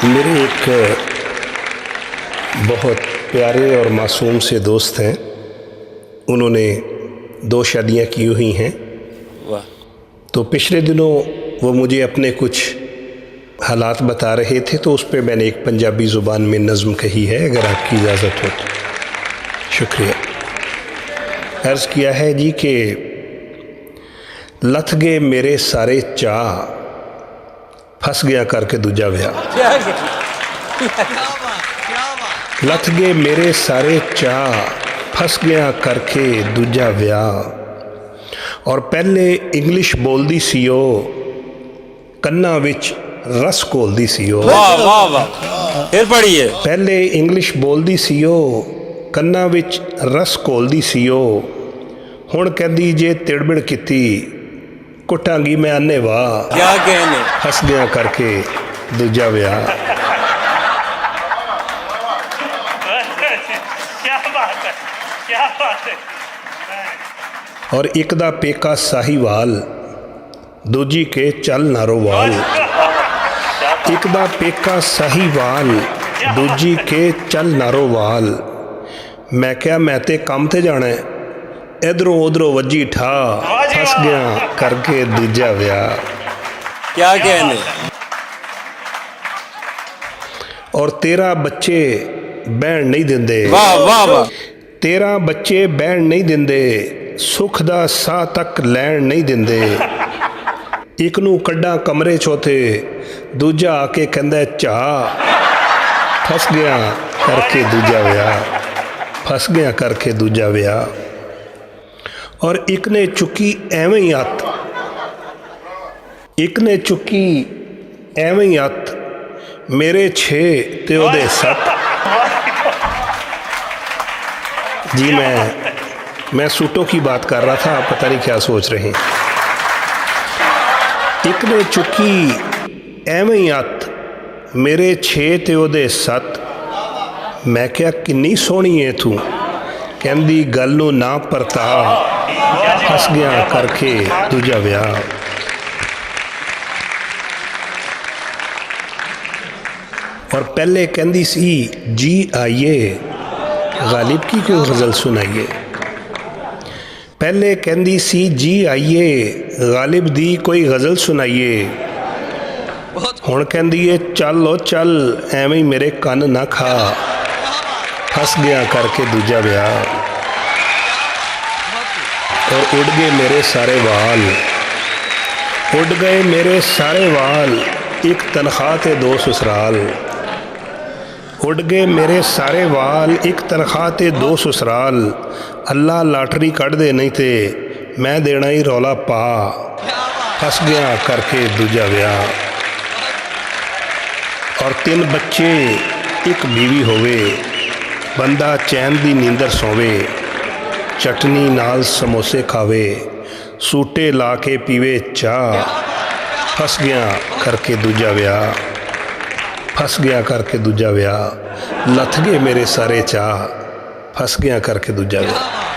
मेरे एक बहुत प्यारे और मासूम से दोस्त हैं, उन्होंने 2 शादियां की हुई हैं। वाह। तो पिछले दिनों वो मुझे अपने कुछ हालात बता रहे थे, तो उस पर मैंने एक पंजाबी ज़ुबान में नज़्म कही है, अगर आपकी इजाज़त हो तो। शुक्रिया। अर्ज़ किया है जी कि लथ गए मेरे सारे चाह, फस गया करके दूजा विआह। लथ गए मेरे सारे चाह, फस गया करके दूजा विआह। और पहले इंग्लिश बोलदी सी ओ, कन्ना विच रस घोलदी सी ओ। वाह वाह वाह, फिर पढ़िए। पहले इंग्लिश बोलदी सी ओ, कन्ना विच रस घोलदी सी ओ। हुण कहंदी जे तिड़बिड़ कीती, कुटांगी मैं अन्ने वाह। क्या कहने। फस गया करके दूजा विआह। क्या बात है, क्या बात है। और एक दा पेका साहीवाल, दूजी के चल नारोवाल। एक दा पेका साहीवाल, दूजी के चल नारोवाल। मैं क्या मैं ते काम ते जाना है, इधरों उधरों वजी ठा, फस गया करके दूजा विआह। क्या कहने। और 13 बच्चे बहन नहीं दिंदे। वाह वाह वाह। 13 बच्चे बहन नहीं दिंदे, सुख दा साह तक लैन नहीं दिंदे। एक नू कड्डा कमरे चौथे, दूजा आके कहंदा चाह, फस गया करके दूजा विआह। फस गया करके दूजा विआह। और एक ने चुकी एवें ही हत्थ, एक ने चुकी एवें ही हत्थ, मेरे 6 ते ओदे 7। जी मैं सूटों की बात कर रहा था, आप पता नहीं क्या सोच रहे हैं। एक ने चुकी एवें ही हत्थ, मेरे 6 ते ओदे 7। मैं क्या किन्नी सोहनी है तू, कहंदी गल नूं ना परता, फस गया करके दूजा विआह। और पहले कहंदी सी जी आइए, गालिब की क्यों गज़ल सुनाइए। पहले कहंदी सी जी आइए, गालिब दी कोई गज़ल सुनाइए। हुण कहंदी है चल ओ चल, एवें ही मेरे कन ना खा, फस गया करके दूजा विआह। और उड़ गए मेरे सारे वाल, उड़ गए मेरे सारे वाल, एक तनख्वाह ते 2 ससुराल। उड़ गए मेरे सारे वाल, एक तनख्वाह ते 2 ससुराल। अल्लाह लाटरी कढ़ दे नहीं ते मैं देना ही रौला पा, फस गया करके दूजा विआह। और 3 बच्चे एक बीवी होवे, बंदा चैन दी नींदर सोवे। चटनी नाल समोसे खावे, सूटे ला के पीवे चाह, फस गया करके दूजा विआह। फस गया करके दूजा विआह। लथ गए मेरे सारे चाह, फस गया करके दूजा विआह।